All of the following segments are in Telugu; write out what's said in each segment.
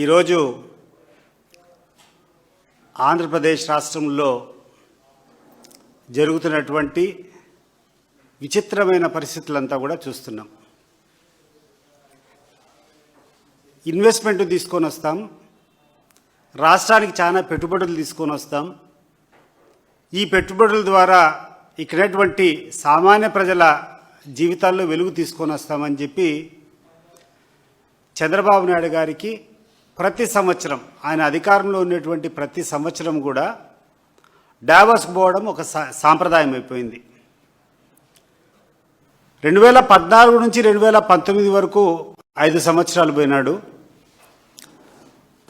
ఈరోజు ఆంధ్రప్రదేశ్ రాష్ట్రంలో జరుగుతున్నటువంటి విచిత్రమైన పరిస్థితులంతా కూడా చూస్తున్నాం. ఇన్వెస్ట్మెంట్ తీసుకొని వస్తాం, రాష్ట్రానికి చాలా పెట్టుబడులు తీసుకొని వస్తాం. ఈ పెట్టుబడుల ద్వారా ఇక్కడటువంటి సామాన్య ప్రజల జీవితాల్లో వెలుగు తీసుకొని వస్తామని చెప్పి చంద్రబాబు నాయుడు గారికి ప్రతి సంవత్సరం ఆయన అధికారంలో ఉన్నటువంటి ప్రతి సంవత్సరం కూడా డావోస్కు పోవడం ఒక సాంప్రదాయం అయిపోయింది. 2014 నుంచి 2019 వరకు 5 సంవత్సరాలు పోయినాడు.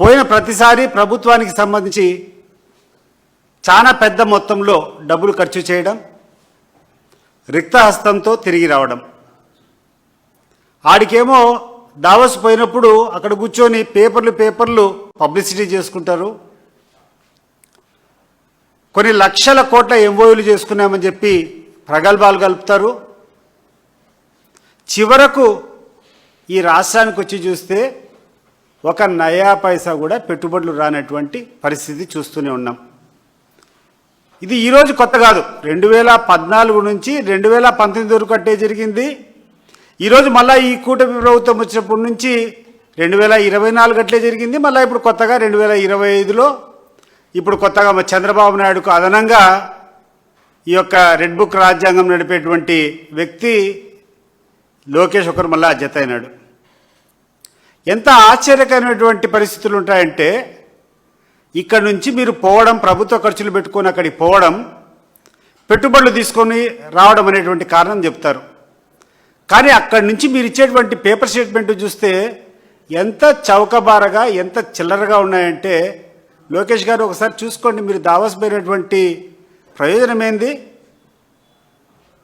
పోయిన ప్రతిసారి ప్రభుత్వానికి సంబంధించి చాలా పెద్ద మొత్తంలో డబ్బులు ఖర్చు చేయడం, రిక్తహస్తంతో తిరిగి రావడం. ఆడికేమో దావోస్ పోయినప్పుడు అక్కడ కూర్చొని పేపర్లు పబ్లిసిటీ చేసుకుంటారు. కొన్ని లక్షల కోట్ల ఎంఓయూలు చేసుకున్నామని చెప్పి ప్రగల్భాలు కలుపుతారు. చివరకు ఈ రాష్ట్రానికి వచ్చి చూస్తే ఒక నయా పైసా కూడా పెట్టుబడులు రానటువంటి పరిస్థితి చూస్తూనే ఉన్నాం. ఇది ఈరోజు కొత్త కాదు. 2014 నుంచి 2019 వరకు అట్టే జరిగింది. ఈరోజు మళ్ళీ ఈ కూటమి ప్రభుత్వం వచ్చినప్పటి నుంచి 2024 అట్లే జరిగింది. మళ్ళీ ఇప్పుడు కొత్తగా 2025లో ఇప్పుడు కొత్తగా చంద్రబాబు నాయుడుకు అదనంగా ఈ యొక్క రెడ్ బుక్ రాజ్యాంగం నడిపేటువంటి వ్యక్తి లోకేష్ ఒకరు మళ్ళీ జత అయినాడు. ఎంత ఆశ్చర్యకరమైనటువంటి పరిస్థితులు ఉంటాయంటే, ఇక్కడ నుంచి మీరు పోవడం, ప్రభుత్వ ఖర్చులు పెట్టుకొని అక్కడికి పోవడం, పెట్టుబడులు తీసుకొని రావడం అనేటువంటి కారణం చెప్తారు. కానీ అక్కడి నుంచి మీరు ఇచ్చేటువంటి పేపర్ స్టేట్మెంట్ చూస్తే ఎంత చౌకబారగా, ఎంత చిల్లరగా ఉన్నాయంటే, లోకేష్ గారు ఒకసారి చూసుకోండి. మీరు దావోస్ పోయినటువంటి ప్రయోజనం ఏంది?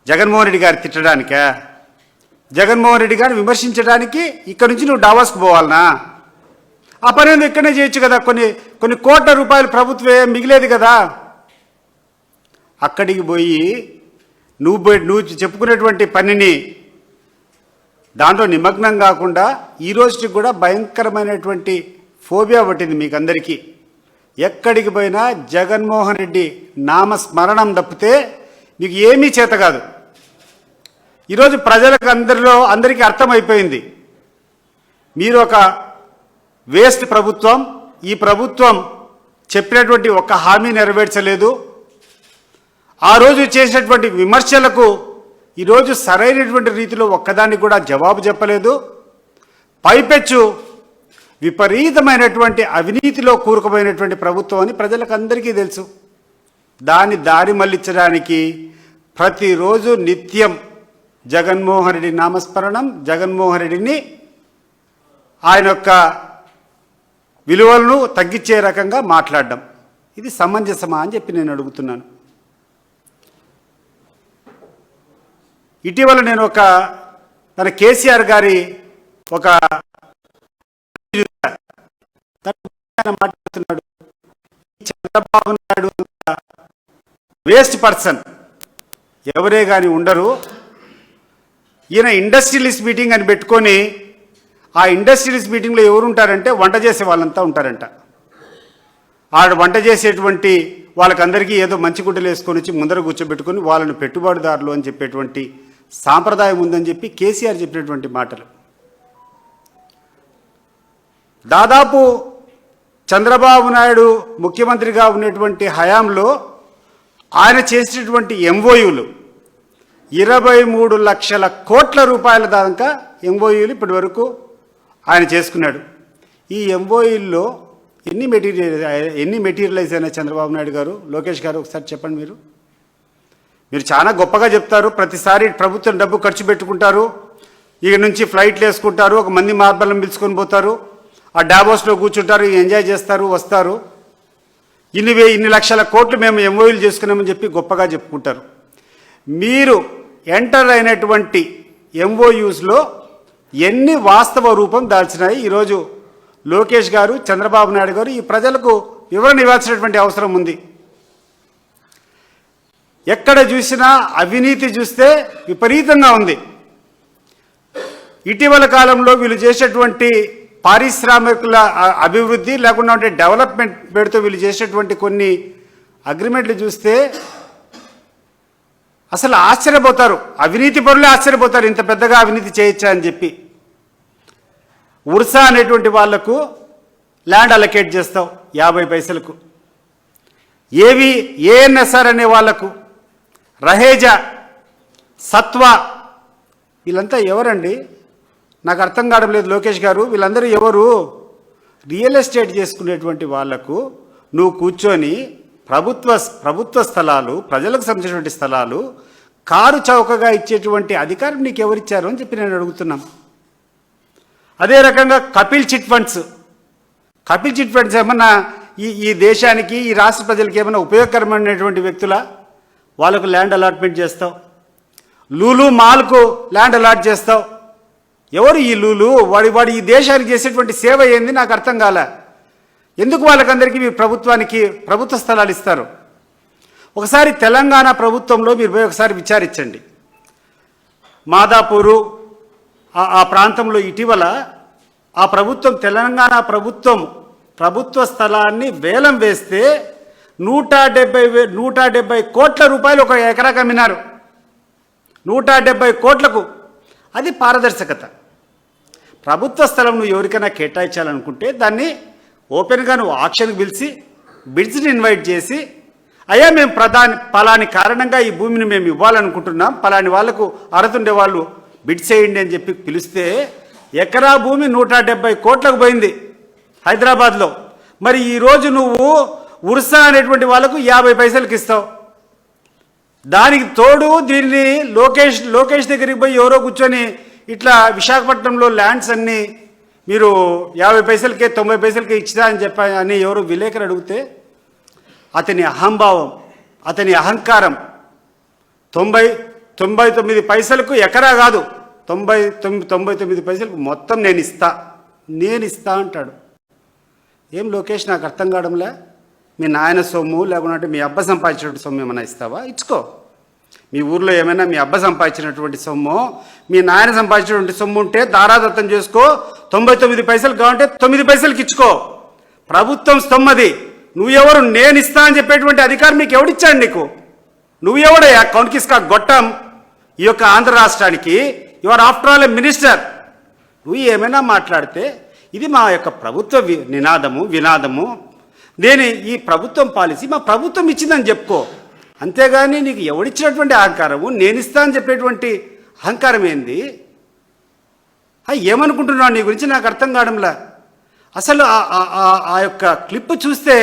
జగన్మోహన్ రెడ్డి గారు తిట్టడానికా? జగన్మోహన్ రెడ్డి గారిని విమర్శించడానికి ఇక్కడి నుంచి నువ్వు దావోస్కు పోవాలనా? ఆ పని ఏదో ఇక్కడనే చేయొచ్చు కదా. కొన్ని కోట్ల రూపాయలు ప్రభుత్వమే మిగిలేదు కదా. అక్కడికి పోయి నువ్వు చెప్పుకునేటువంటి పనిని దాంట్లో నిమగ్నం కాకుండా ఈ రోజుకి కూడా భయంకరమైనటువంటి ఫోబియా పట్టింది మీకు అందరికీ. ఎక్కడికి పోయినా జగన్మోహన్ రెడ్డి నామస్మరణం తప్పితే మీకు ఏమీ చేత కాదు. ఈరోజు ప్రజలకు అందరికీ అర్థమైపోయింది, మీరు ఒక వేస్ట్ ప్రభుత్వం. ఈ ప్రభుత్వం చెప్పినటువంటి ఒక్క హామీ నెరవేర్చలేదు. ఆ రోజు చేసినటువంటి విమర్శలకు ఈరోజు సరైనటువంటి రీతిలో ఒక్కదాన్ని కూడా జవాబు చెప్పలేదు. పైపెచ్చు విపరీతమైనటువంటి అవినీతిలో కూరుకుపోయినటువంటి ప్రభుత్వం అని ప్రజలకు అందరికీ తెలుసు. దాన్ని దారి మళ్లించడానికి ప్రతిరోజు నిత్యం జగన్మోహన్ రెడ్డి నామస్మరణం, జగన్మోహన్ రెడ్డిని ఆయన యొక్క విలువలను తగ్గించే రకంగా మాట్లాడడం, ఇది సమంజసమా అని చెప్పి నేను అడుగుతున్నాను. ఇటీవల నేను మన కేసీఆర్ గారి ఒక మాట్లాడుతున్నాడు. చంద్రబాబు నాయుడు వేస్ట్ పర్సన్ ఎవరే కానీ ఉండరు. ఈయన ఇండస్ట్రియలిస్ట్ మీటింగ్ అని పెట్టుకొని, ఆ ఇండస్ట్రియలిస్ట్ మీటింగ్లో ఎవరు ఉంటారంటే వంట చేసే వాళ్ళంతా ఉంటారంట. ఆడ వంట చేసేటువంటి వాళ్ళకందరికీ ఏదో మంచి గుడ్డలు వేసుకొని వచ్చి ముందర కూర్చోబెట్టుకొని వాళ్ళని పెట్టుబడిదారులు అని చెప్పేటువంటి సాంప్రదాయం ఉందని చెప్పి కేసీఆర్ చెప్పినటువంటి మాటలు. దాదాపు చంద్రబాబు నాయుడు ముఖ్యమంత్రిగా ఉన్నటువంటి హయాంలో ఆయన చేసినటువంటి ఎంఓయూలు 23 లక్షల కోట్ల రూపాయల దాకా ఎంఓయూలు ఇప్పటి వరకు ఆయన చేసుకున్నాడు. ఈ ఎంఓయూల్లో ఎన్ని మెటీరియలైజ్ అయినా చంద్రబాబు నాయుడు గారు, లోకేష్ గారు ఒకసారి చెప్పండి. మీరు చాలా గొప్పగా చెప్తారు, ప్రతిసారి ప్రభుత్వం డబ్బు ఖర్చు పెట్టుకుంటారు, ఇక నుంచి ఫ్లైట్లు వేసుకుంటారు, ఒక మంది మార్బలను పిలుచుకొని పోతారు, ఆ డావోస్లో కూర్చుంటారు, ఎంజాయ్ చేస్తారు, వస్తారు. ఇన్ని లక్షల కోట్లు మేము ఎంఓయూలు చేసుకున్నామని చెప్పి గొప్పగా చెప్పుకుంటారు. మీరు ఎంటర్ అయినటువంటి ఎంఓయూస్లో ఎన్ని వాస్తవ రూపం దాల్చినాయి ఈరోజు లోకేష్ గారు, చంద్రబాబు నాయుడు గారు ఈ ప్రజలకు వివరణ ఇవ్వాల్సినటువంటి అవసరం ఉంది. ఎక్కడ చూసినా అవినీతి చూస్తే విపరీతంగా ఉంది. ఇటీవల కాలంలో వీళ్ళు చేసేటువంటి పారిశ్రామికుల అభివృద్ధి లేకుండా ఉంటే డెవలప్మెంట్ పేరుతో వీళ్ళు చేసేటువంటి కొన్ని అగ్రిమెంట్లు చూస్తే అసలు ఆశ్చర్యపోతారు. అవినీతి పరులే ఆశ్చర్యపోతారు, ఇంత పెద్దగా అవినీతి చేయొచ్చా అని చెప్పి. ఉర్సా అనేటువంటి వాళ్లకు ల్యాండ్ అలొకేట్ చేస్తావు 50 పైసలకు. ఏఎన్ఎస్ఆర్ అనే వాళ్లకు, రహేజా, సత్వా, వీళ్ళంతా ఎవరండి? నాకు అర్థం కావడం లేదు లోకేష్ గారు. వీళ్ళందరూ ఎవరు? రియల్ ఎస్టేట్ చేసుకునేటువంటి వాళ్లకు నువ్వు కూర్చొని ప్రభుత్వ స్థలాలు, ప్రజలకు సంబంధించినటువంటి స్థలాలు కారు చౌకగా ఇచ్చేటువంటి అధికారం నీకు ఎవరిచ్చారు అని చెప్పి నేను అడుగుతున్నాం. అదే రకంగా కపిల్ చిట్ ఫండ్స్ ఏమన్నా ఈ దేశానికి, ఈ రాష్ట్ర ప్రజలకి ఏమైనా ఉపయోగకరమైనటువంటి వ్యక్తుల? వాళ్ళకు ల్యాండ్ అలాట్మెంట్ చేస్తావు. లూలు మాల్కు ల్యాండ్ అలాట్ చేస్తావు. ఎవరు ఈ లూలు? వాడు ఈ దేశానికి చేసేటువంటి సేవ ఏంది నాకు అర్థం కాలే. ఎందుకు వాళ్ళకందరికీ మీరు ప్రభుత్వ స్థలాలు ఇస్తారు? ఒకసారి తెలంగాణ ప్రభుత్వంలో మీరు పోయి ఒకసారి విచారించండి. మాదాపూరు ఆ ప్రాంతంలో ఇటీవల ఆ ప్రభుత్వం, తెలంగాణ ప్రభుత్వ స్థలాన్ని వేలం వేస్తే 170 కోట్ల రూపాయలు ఒక ఎకరాకు అమ్మినారు. 170 కోట్లకు. అది పారదర్శకత. ప్రభుత్వ స్థలం నువ్వు ఎవరికైనా కేటాయించాలనుకుంటే దాన్ని ఓపెన్గా నువ్వు ఆక్షన్కి పిలిచి బిడ్స్ని ఇన్వైట్ చేసి, అయ్యా మేము పలాని కారణంగా ఈ భూమిని మేము ఇవ్వాలనుకుంటున్నాం, పలాని వాళ్లకు అర్హతుండే వాళ్ళు బిడ్స్ చేయండి అని చెప్పి పిలిస్తే ఎకరా భూమి 170 కోట్లకు పోయింది హైదరాబాద్లో. మరి ఈరోజు నువ్వు ఉర్సా అనేటువంటి వాళ్ళకు 50 పైసలకి ఇస్తావు. దానికి తోడు దీన్ని లోకేష్ దగ్గరికి పోయి ఎవరో కూర్చొని ఇట్లా విశాఖపట్నంలో ల్యాండ్స్ అన్నీ మీరు 50 పైసలకే 90 పైసలకే ఇచ్చినా అని అని ఎవరు విలేకరు అడిగితే అతని అహంభావం, అతని అహంకారం 99 పైసలకు ఎకరా కాదు, 99 పైసలకు మొత్తం నేను ఇస్తా అంటాడు. ఏం లోకేష్ నాకు అర్థం కావడంలే. మీ నాయన సొమ్ము లేకుంటే మీ అబ్బ సంపాదించినటువంటి సొమ్ము ఏమైనా ఇస్తావా? ఇచ్చుకో. మీ ఊర్లో ఏమైనా మీ అబ్బ సంపాదించినటువంటి సొమ్ము, మీ నాయన సంపాదించినటువంటి సొమ్ము ఉంటే దారాదత్తం చేసుకో. 99 పైసలు కావాలంటే 9 పైసలకి ఇచ్చుకో. ప్రభుత్వం సొమ్మది. నువ్వెవరు? నేను ఇస్తా అని చెప్పేటువంటి అధికారం నీకు ఎవడిచ్చాడు? నీకు నువ్వెవడయ్యా? కౌన్కిస్కా గొట్టం ఈ యొక్క ఆంధ్ర రాష్ట్రానికి. Your after all A minister. నువ్వు ఏమైనా మాట్లాడితే ఇది మా యొక్క ప్రభుత్వ వినాదము. నేను ఈ ప్రభుత్వం పాలసీ మా ప్రభుత్వం ఇచ్చిందని చెప్పుకో. అంతేగాని నీకు ఎవడిచ్చినటువంటి అహంకారము, నేను ఇస్తా అని చెప్పేటువంటి అహంకారం ఏంది? ఏమనుకుంటున్నావు నీ గురించి నాకు అర్థం కావడంలా. అసలు ఆ యొక్క క్లిప్ చూస్తే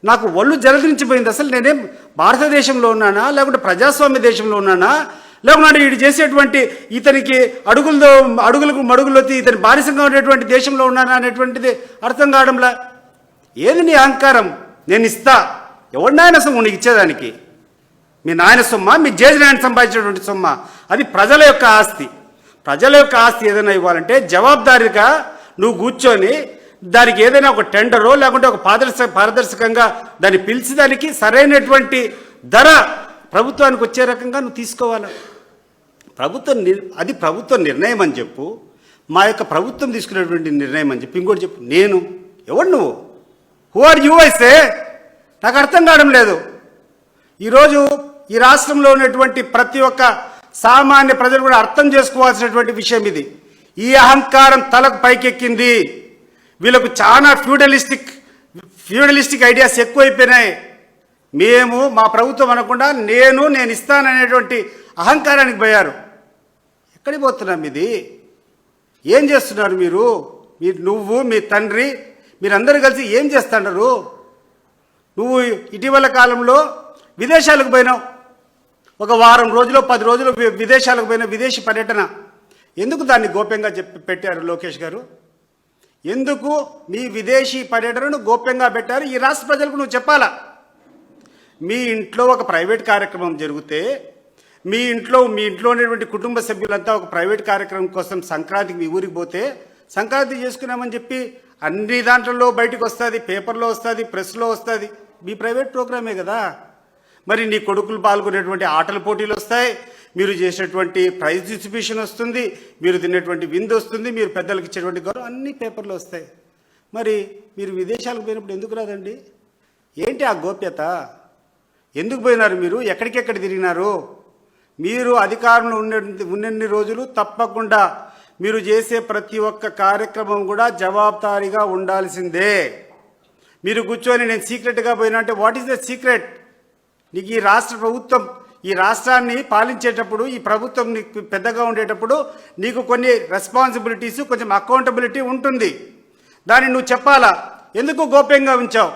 నాకు ఒళ్ళు జలధరించిపోయింది. అసలు నేనేం భారతదేశంలో ఉన్నానా, లేకుంటే ప్రజాస్వామ్య దేశంలో ఉన్నానా, లేకుంటే వీడు చేసేటువంటి ఇతనికి అడుగులకు మడుగులొత్తి ఇతని బానిసంగా ఉండేటువంటి దేశంలో ఉన్నానా అనేటువంటిది అర్థం కావడంలా. ఏది నీ అహంకారం? నేను ఇస్తా. ఎవరి నాయన సొమ్ము నీకు ఇచ్చేదానికి? మీ నాయన సొమ్మ, మీ జేజి నాయన సంపాదించినటువంటి సొమ్మ? అది ప్రజల యొక్క ఆస్తి. ప్రజల యొక్క ఆస్తి ఏదైనా ఇవ్వాలంటే జవాబుదారీగా నువ్వు కూర్చొని దానికి ఏదైనా ఒక టెండరో లేకుంటే ఒక పారదర్శకంగా దాన్ని పిలిచి దానికి సరైనటువంటి ధర ప్రభుత్వానికి వచ్చే రకంగా నువ్వు తీసుకోవాలి. అది ప్రభుత్వ నిర్ణయం అని చెప్పు. మా యొక్క ప్రభుత్వం తీసుకునేటువంటి నిర్ణయం అని చెప్పి ఇంకోటి చెప్పు. నేను ఎవడు? నువ్వు హూ ఆర్ యూ అయితే నాకు అర్థం కావడం లేదు. ఈరోజు ఈ రాష్ట్రంలో ఉన్నటువంటి ప్రతి ఒక్క సామాన్య ప్రజలు కూడా అర్థం చేసుకోవాల్సినటువంటి విషయం ఇది. ఈ అహంకారం తలకు పైకెక్కింది. వీళ్ళకు చాలా ఫ్యూడలిస్టిక్ ఐడియాస్ ఎక్కువైపోయినాయి. మా ప్రభుత్వం అనకుండా నేను ఇస్తాననేటువంటి అహంకారానికి పోయారు. ఎక్కడికి పోతున్నాం? ఇది ఏం చేస్తున్నారు నువ్వు మీ తండ్రి మీరందరూ కలిసి ఏం చేస్తున్నారు? నువ్వు ఇటీవల కాలంలో విదేశాలకు పోయినావు. ఒక వారం రోజులు 10 రోజులు విదేశాలకు పోయిన విదేశీ పర్యటన. ఎందుకు దాన్ని గోప్యంగా పెట్టారు లోకేష్ గారు? ఎందుకు మీ విదేశీ పర్యటనను గోప్యంగా పెట్టారు? ఈ రాష్ట్ర ప్రజలకు నువ్వు చెప్పాలా. మీ ఇంట్లో ఒక ప్రైవేట్ కార్యక్రమం జరిగితే మీ ఇంట్లో ఉన్నటువంటి కుటుంబ సభ్యులంతా ఒక ప్రైవేట్ కార్యక్రమం కోసం సంక్రాంతికి మీ ఊరికి పోతే సంక్రాంతి చేసుకున్నామని చెప్పి అన్ని దాంట్లో బయటకు వస్తుంది, పేపర్లో వస్తుంది, ప్రెస్లో వస్తుంది. మీ ప్రైవేట్ ప్రోగ్రామే కదా. మరి నీ కొడుకులు పాల్గొనేటువంటి ఆటల పోటీలు వస్తాయి, మీరు చేసేటువంటి ప్రైజ్ డిస్ట్రిబ్యూషన్ వస్తుంది, మీరు తినేటువంటి విందు వస్తుంది, మీరు పెద్దలకు ఇచ్చేటువంటి గౌరవం అన్ని పేపర్లు వస్తాయి. మరి మీరు విదేశాలకు పోయినప్పుడు ఎందుకు రాదండి? ఏంటి ఆ గోప్యత? ఎందుకు పోయినారు మీరు? ఎక్కడికెక్కడ తిరిగినారు? మీరు అధికారంలో ఉన్నన్ని రోజులు తప్పకుండా మీరు చేసే ప్రతి ఒక్క కార్యక్రమం కూడా జవాబుదారీగా ఉండాల్సిందే. మీరు కూర్చొని నేను సీక్రెట్గా పోయినా అంటే వాట్ ఈస్ ద సీక్రెట్? నీకు ఈ రాష్ట్ర ప్రభుత్వం, ఈ రాష్ట్రాన్ని పాలించేటప్పుడు, ఈ ప్రభుత్వం నీకు పెద్దగా ఉండేటప్పుడు నీకు కొన్ని రెస్పాన్సిబిలిటీస్, కొంచెం అకౌంటబిలిటీ ఉంటుంది. దాన్ని నువ్వు చెప్పాలా? ఎందుకు గోప్యంగా ఉంచావు?